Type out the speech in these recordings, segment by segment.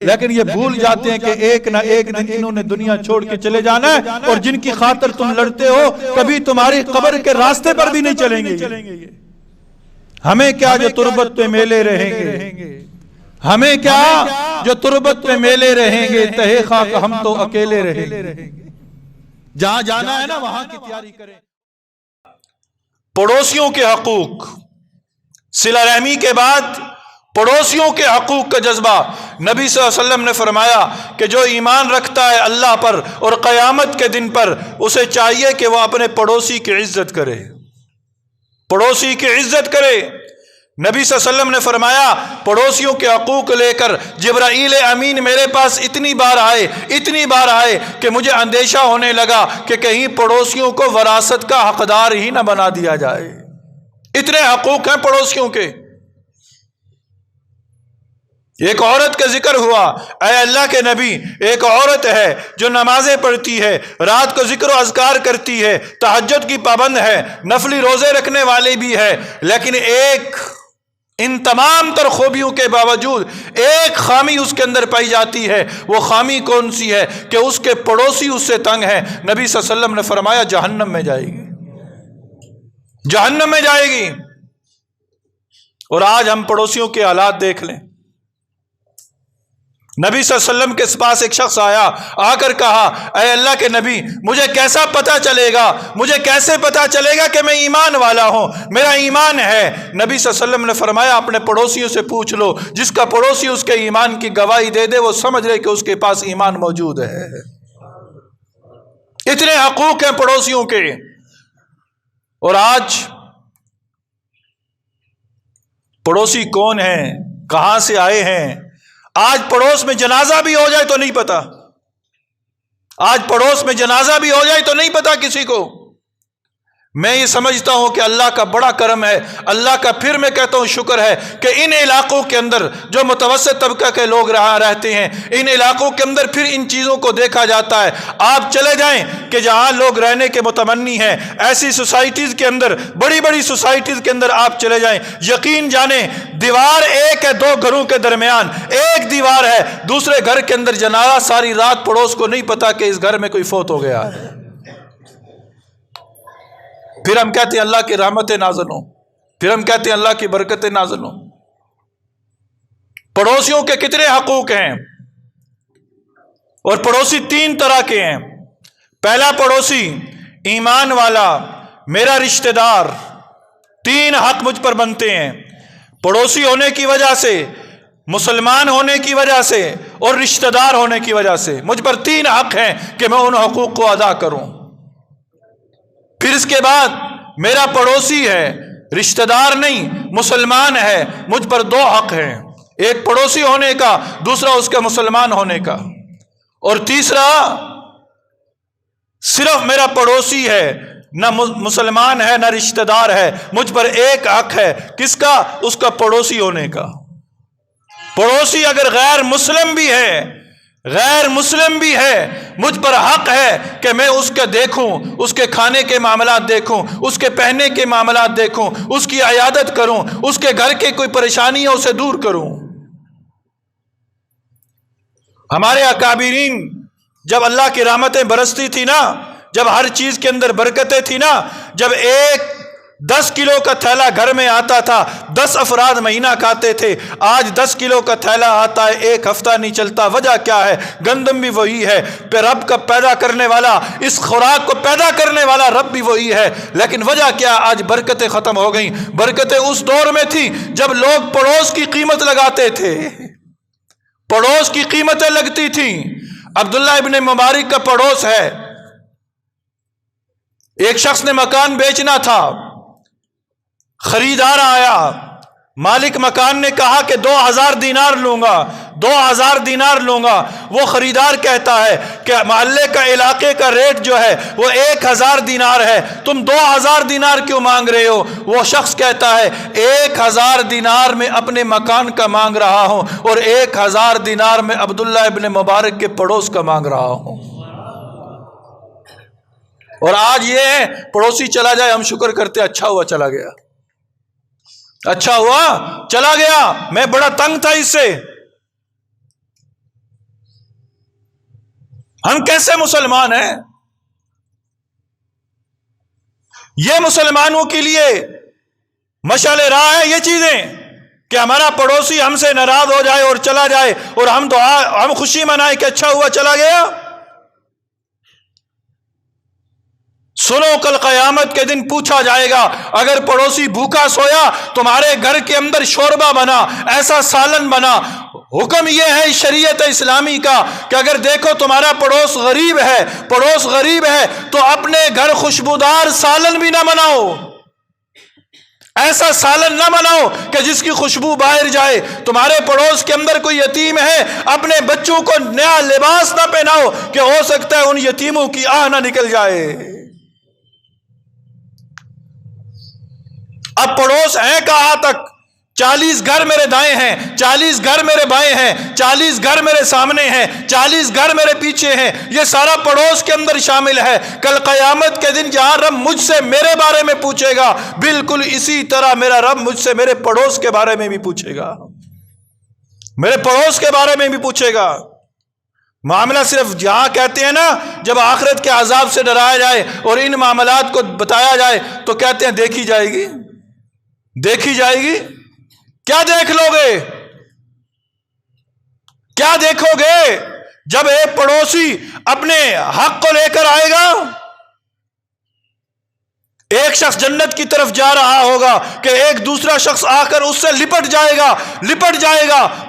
لیکن یہ بھول جاتے ہیں کہ ایک نہ ایک دن انہوں نے دنیا چھوڑ کے چلے جانا ہے، اور جن کی خاطر تم لڑتے ہو کبھی تمہاری قبر کے راستے پر بھی نہیں چلیں گے۔ ہمیں کیا جو تربت پہ میلے رہیں گے، ہمیں کیا جو تربت پہ میلے رہیں گے، تہے خاک ہم تو اکیلے رہیں گے۔ جہاں جانا ہے نا وہاں کی تیاری کریں۔ پڑوسیوں کے حقوق، صلہ رحمی کے بعد پڑوسیوں کے حقوق کا جذبہ۔ نبی صلی اللہ علیہ وسلم نے فرمایا کہ جو ایمان رکھتا ہے اللہ پر اور قیامت کے دن پر، اسے چاہیے کہ وہ اپنے پڑوسی کی عزت کرے، پڑوسی کی عزت کرے۔ نبی صلی اللہ علیہ وسلم نے فرمایا پڑوسیوں کے حقوق لے کر جبرائیل امین میرے پاس اتنی بار آئے کہ مجھے اندیشہ ہونے لگا کہ کہیں پڑوسیوں کو وراثت کا حقدار ہی نہ بنا دیا جائے۔ اتنے حقوق ہیں پڑوسیوں کے۔ ایک عورت کا ذکر ہوا، اے اللہ کے نبی، ایک عورت ہے جو نمازیں پڑھتی ہے، رات کو ذکر و اذکار کرتی ہے، تہجد کی پابند ہے، نفلی روزے رکھنے والی بھی ہے، لیکن ان تمام تر خوبیوں کے باوجود ایک خامی اس کے اندر پائی جاتی ہے۔ وہ خامی کون سی ہے؟ کہ اس کے پڑوسی اس سے تنگ ہیں۔ نبی صلی اللہ علیہ وسلم نے فرمایا جہنم میں جائے گی، جہنم میں جائے گی۔ اور آج ہم پڑوسیوں کے حالات دیکھ لیں۔ نبی صلی اللہ علیہ وسلم کے پاس ایک شخص آیا، آ کر کہا اے اللہ کے نبی، مجھے کیسے پتا چلے گا کہ میں ایمان والا ہوں، میرا ایمان ہے؟ نبی صلی اللہ علیہ وسلم نے فرمایا اپنے پڑوسیوں سے پوچھ لو، جس کا پڑوسی اس کے ایمان کی گواہی دے دے وہ سمجھ لے کہ اس کے پاس ایمان موجود ہے۔ اتنے حقوق ہیں پڑوسیوں کے۔ اور آج پڑوسی کون ہیں، کہاں سے آئے ہیں؟ آج پڑوس میں جنازہ بھی ہو جائے تو نہیں پتا، آج پڑوس میں جنازہ بھی ہو جائے تو نہیں پتا کسی کو۔ میں یہ سمجھتا ہوں کہ اللہ کا بڑا کرم ہے، اللہ کا پھر میں کہتا ہوں شکر ہے کہ ان علاقوں کے اندر جو متوسط طبقہ کے لوگ رہتے ہیں، ان علاقوں کے اندر پھر ان چیزوں کو دیکھا جاتا ہے۔ آپ چلے جائیں کہ جہاں لوگ رہنے کے متمنی ہیں، ایسی سوسائٹیز کے اندر، بڑی بڑی سوسائٹیز کے اندر آپ چلے جائیں، یقین جانیں دیوار ایک ہے، دو گھروں کے درمیان ایک دیوار ہے، دوسرے گھر کے اندر جنازہ، ساری رات پڑوس کو نہیں پتا کہ اس گھر میں کوئی فوت ہو گیا ہے۔ پھر ہم کہتے ہیں اللہ کی رحمتیں نازل ہوں، پھر ہم کہتے ہیں اللہ کی برکتیں نازل ہوں۔ پڑوسیوں کے کتنے حقوق ہیں، اور پڑوسی تین طرح کے ہیں۔ پہلا پڑوسی ایمان والا، میرا رشتہ دار۔ تین حق مجھ پر بنتے ہیں پڑوسی ہونے کی وجہ سے، مسلمان ہونے کی وجہ سے، اور رشتہ دار ہونے کی وجہ سے۔ مجھ پر تین حق ہیں کہ میں ان حقوق کو ادا کروں۔ پھر اس کے بعد میرا پڑوسی ہے، رشتہ دار نہیں، مسلمان ہے، مجھ پر دو حق ہیں، ایک پڑوسی ہونے کا، دوسرا اس کے مسلمان ہونے کا، اور تیسرا صرف میرا پڑوسی ہے، نہ مسلمان ہے نہ رشتہ دار ہے، مجھ پر ایک حق ہے، کس کا؟ اس کا پڑوسی ہونے کا۔ پڑوسی اگر غیر مسلم بھی ہے مجھ پر حق ہے کہ میں اس کے دیکھوں، اس کے کھانے کے معاملات دیکھوں، اس کے پہننے کے معاملات دیکھوں، اس کی عیادت کروں، اس کے گھر کے کوئی پریشانی ہے اسے دور کروں۔ ہمارے اکابرین جب اللہ کی رحمتیں برستی تھی نا، جب ہر چیز کے اندر برکتیں تھی نا، جب ایک 10 کلو کا تھیلا گھر میں آتا تھا، 10 افراد مہینہ کھاتے تھے۔ آج 10 کلو کا تھیلا آتا ہے، ایک ہفتہ نہیں چلتا۔ وجہ کیا ہے؟ گندم بھی وہی ہے، پھر رب کا پیدا کرنے والا، اس خوراک کو پیدا کرنے والا رب بھی وہی ہے، لیکن وجہ کیا؟ آج برکتیں ختم ہو گئیں۔ برکتیں اس دور میں تھی جب لوگ پڑوس کی قیمت لگاتے تھے، پڑوس کی قیمتیں لگتی تھیں۔ عبداللہ ابن مبارک کا پڑوس ہے، ایک شخص نے مکان بیچنا تھا، خریدار آیا، مالک مکان نے کہا کہ 2000 دینار لوں گا، 2000 دینار لوں گا۔ وہ خریدار کہتا ہے کہ محلے کا، علاقے کا ریٹ جو ہے وہ 1000 دینار ہے، تم 2000 دینار کیوں مانگ رہے ہو؟ وہ شخص کہتا ہے 1000 دینار میں اپنے مکان کا مانگ رہا ہوں، اور 1000 دینار میں عبداللہ ابن مبارک کے پڑوس کا مانگ رہا ہوں۔ اور آج یہ ہے پڑوسی چلا جائے ہم شکر کرتے، اچھا ہوا چلا گیا، اچھا ہوا چلا گیا، میں بڑا تنگ تھا اس سے۔ ہم کیسے مسلمان ہیں؟ یہ مسلمانوں کے لیے مشعل راہ ہے یہ چیزیں کہ ہمارا پڑوسی ہم سے ناراض ہو جائے اور چلا جائے اور ہم خوشی منائیں کہ اچھا ہوا چلا گیا؟ سنو، کل قیامت کے دن پوچھا جائے گا، اگر پڑوسی بھوکا سویا، تمہارے گھر کے اندر شوربہ بنا، ایسا سالن بنا، حکم یہ ہے شریعت اسلامی کا کہ اگر دیکھو تمہارا پڑوس غریب ہے تو اپنے گھر خوشبودار سالن بھی نہ بناؤ، ایسا سالن نہ بناؤ کہ جس کی خوشبو باہر جائے۔ تمہارے پڑوس کے اندر کوئی یتیم ہے، اپنے بچوں کو نیا لباس نہ پہناؤ کہ ہو سکتا ہے ان یتیموں کی آہ نہ نکل جائے۔ اب پڑوس ہیں کہاں تک؟ 40 گھر میرے دائیں ہیں، 40 گھر میرے بائیں ہیں، 40 گھر میرے سامنے ہیں، 40 گھر میرے پیچھے ہیں، یہ سارا پڑوس کے اندر شامل ہے۔ کل قیامت کے دن جہاں رب مجھ سے میرے بارے میں پوچھے گا، بالکل اسی طرح میرا رب مجھ سے میرے پڑوس کے بارے میں بھی پوچھے گا، میرے پڑوس کے بارے میں بھی پوچھے گا۔ معاملہ صرف جہاں کہتے ہیں نا جب آخرت کے عذاب سے ڈرایا جائے اور ان معاملات کو بتایا جائے تو کہتے ہیں دیکھی جائے گی، دیکھی جائے گی۔ کیا دیکھ لو گے؟ کیا دیکھو گے جب ایک پڑوسی اپنے حق کو لے کر آئے گا؟ ایک شخص جنت کی طرف جا رہا ہوگا کہ ایک دوسرا شخص آ کر اس سے لپٹ جائے گا،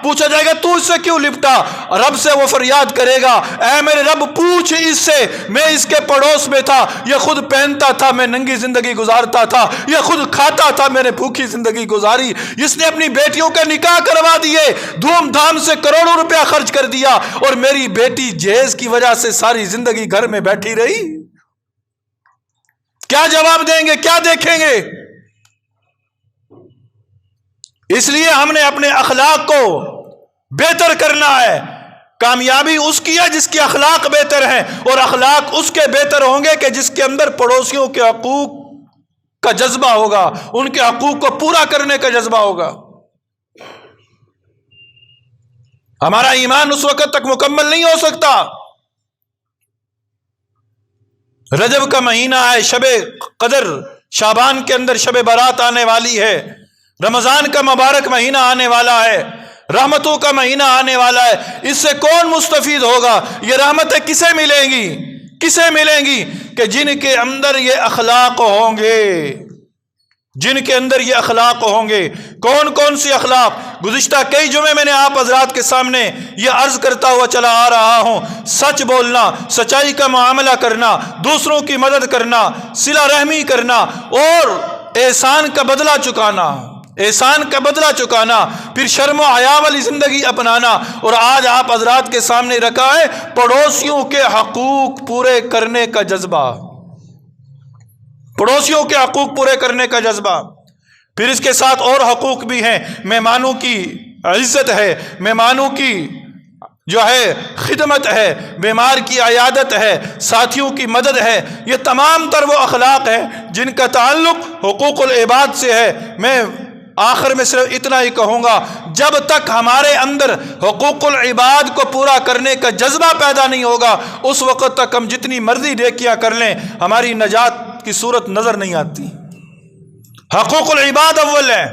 پوچھا جائے گا تو اس سے کیوں لپٹا؟ رب سے وہ فریاد کرے گا، اے میرے رب پوچھ اس سے، میں اس کے پڑوس میں تھا، یہ خود پہنتا تھا میں ننگی زندگی گزارتا تھا، یہ خود کھاتا تھا میں نے بھوکی زندگی گزاری، اس نے اپنی بیٹیوں کا نکاح کروا دیے، دھوم دھام سے کروڑوں روپیہ خرچ کر دیا، اور میری بیٹی جہیز کی وجہ سے ساری زندگی گھر میں بیٹھی رہی۔ کیا جواب دیں گے؟ کیا دیکھیں گے؟ اس لیے ہم نے اپنے اخلاق کو بہتر کرنا ہے۔ کامیابی اس کی ہے جس کی اخلاق بہتر ہیں، اور اخلاق اس کے بہتر ہوں گے کہ جس کے اندر پڑوسیوں کے حقوق کا جذبہ ہوگا، ان کے حقوق کو پورا کرنے کا جذبہ ہوگا۔ ہمارا ایمان اس وقت تک مکمل نہیں ہو سکتا۔ رجب کا مہینہ ہے، شب قدر، شعبان کے اندر شب برات آنے والی ہے، رمضان کا مبارک مہینہ آنے والا ہے، رحمتوں کا مہینہ آنے والا ہے۔ اس سے کون مستفید ہوگا؟ یہ رحمتیں کسے ملیں گی؟ کسے ملیں گی؟ کہ جن کے اندر یہ اخلاق ہوں گے، جن کے اندر یہ اخلاق ہوں گے۔ کون کون سی اخلاق؟ گزشتہ کئی جمعے میں نے آپ حضرات کے سامنے یہ عرض کرتا ہوا چلا آ رہا ہوں، سچ بولنا، سچائی کا معاملہ کرنا، دوسروں کی مدد کرنا، صلہ رحمی کرنا، اور احسان کا بدلہ چکانا، احسان کا بدلہ چکانا، پھر شرم و حیا والی زندگی اپنانا۔ اور آج آپ حضرات کے سامنے رکھا ہے پڑوسیوں کے حقوق پورے کرنے کا جذبہ، پڑوسیوں کے حقوق پورے کرنے کا جذبہ۔ پھر اس کے ساتھ اور حقوق بھی ہیں، مہمانوں کی عزت ہے، مہمانوں کی جو ہے خدمت ہے، بیمار کی عیادت ہے، ساتھیوں کی مدد ہے۔ یہ تمام تر وہ اخلاق ہیں جن کا تعلق حقوق العباد سے ہے۔ میں آخر میں صرف اتنا ہی کہوں گا، جب تک ہمارے اندر حقوق العباد کو پورا کرنے کا جذبہ پیدا نہیں ہوگا، اس وقت تک ہم جتنی مرضی نیکیاں کر لیں ہماری نجات کی صورت نظر نہیں آتی۔ حقوق العباد اول ہے،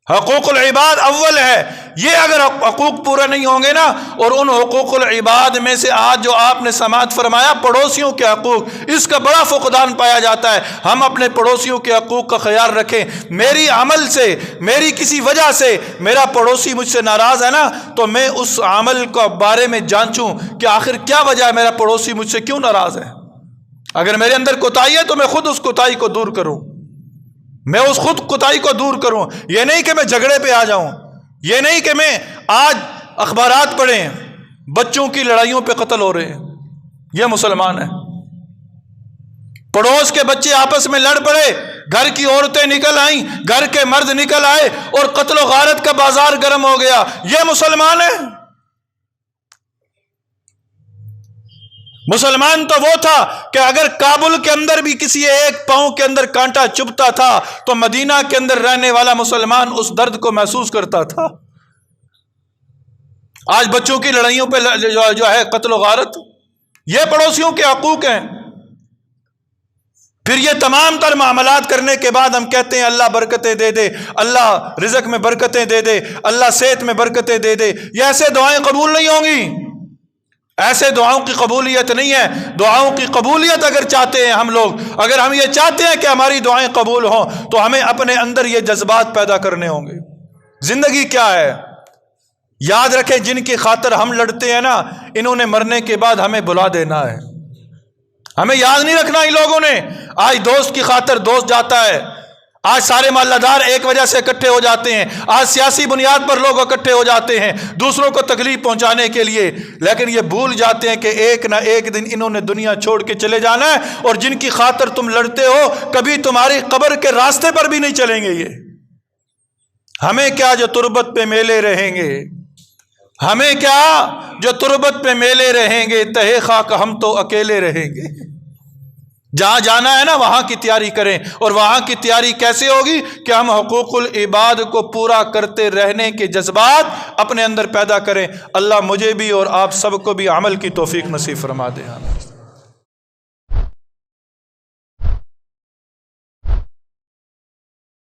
حقوق العباد اول ہے۔ یہ اگر حقوق پورے نہیں ہوں گے نا، اور ان حقوق العباد میں سے آج جو آپ نے سماعت فرمایا پڑوسیوں کے حقوق، اس کا بڑا فقدان پایا جاتا ہے۔ ہم اپنے پڑوسیوں کے حقوق کا خیال رکھیں۔ میری عمل سے، میری کسی وجہ سے میرا پڑوسی مجھ سے ناراض ہے نا، تو میں اس عمل کے بارے میں جانچوں کہ آخر کیا وجہ ہے، میرا پڑوسی مجھ سے کیوں ناراض ہے۔ اگر میرے اندر کوتاہی ہے تو میں خود اس کوتاہی کو دور کروں، میں اس خود کوتاہی کو دور کروں۔ یہ نہیں کہ میں جھگڑے پہ آ جاؤں، یہ نہیں کہ میں آج اخبارات پڑھیں بچوں کی لڑائیوں پہ قتل ہو رہے ہیں، یہ مسلمان ہے۔ پڑوس کے بچے آپس میں لڑ پڑے، گھر کی عورتیں نکل آئیں، گھر کے مرد نکل آئے اور قتل و غارت کا بازار گرم ہو گیا، یہ مسلمان ہے؟ مسلمان تو وہ تھا کہ اگر کابل کے اندر بھی کسی ایک پاؤں کے اندر کانٹا چبھتا تھا تو مدینہ کے اندر رہنے والا مسلمان اس درد کو محسوس کرتا تھا۔ آج بچوں کی لڑائیوں پہ جو ہے قتل و غارت، یہ پڑوسیوں کے حقوق ہیں۔ پھر یہ تمام تر معاملات کرنے کے بعد ہم کہتے ہیں اللہ برکتیں دے دے، اللہ رزق میں برکتیں دے دے، اللہ صحت میں برکتیں دے دے۔ یہ ایسے دعائیں قبول نہیں ہوں گی، ایسے دعاؤں کی قبولیت نہیں ہے۔ دعاؤں کی قبولیت اگر چاہتے ہیں ہم لوگ، اگر ہم یہ چاہتے ہیں کہ ہماری دعائیں قبول ہوں، تو ہمیں اپنے اندر یہ جذبات پیدا کرنے ہوں گے۔ زندگی کیا ہے؟ یاد رکھیں، جن کی خاطر ہم لڑتے ہیں نا، انہوں نے مرنے کے بعد ہمیں بلا دینا ہے۔ ہمیں یاد نہیں رکھنا ان لوگوں نے۔ آج دوست کی خاطر دوست جاتا ہے، آج سارے محلہ دار ایک وجہ سے اکٹھے ہو جاتے ہیں، آج سیاسی بنیاد پر لوگ اکٹھے ہو جاتے ہیں دوسروں کو تکلیف پہنچانے کے لیے، لیکن یہ بھول جاتے ہیں کہ ایک نہ ایک دن انہوں نے دنیا چھوڑ کے چلے جانا ہے، اور جن کی خاطر تم لڑتے ہو کبھی تمہاری قبر کے راستے پر بھی نہیں چلیں گے۔ یہ ہمیں کیا جو تربت پہ میلے رہیں گے، ہمیں کیا جو تربت پہ میلے رہیں گے، تہے خاک ہم تو اکیلے رہیں گے۔ جہاں جانا ہے نا وہاں کی تیاری کریں، اور وہاں کی تیاری کیسے ہوگی کہ ہم حقوق العباد کو پورا کرتے رہنے کے جذبات اپنے اندر پیدا کریں۔ اللہ مجھے بھی اور آپ سب کو بھی عمل کی توفیق نصیب فرما دے۔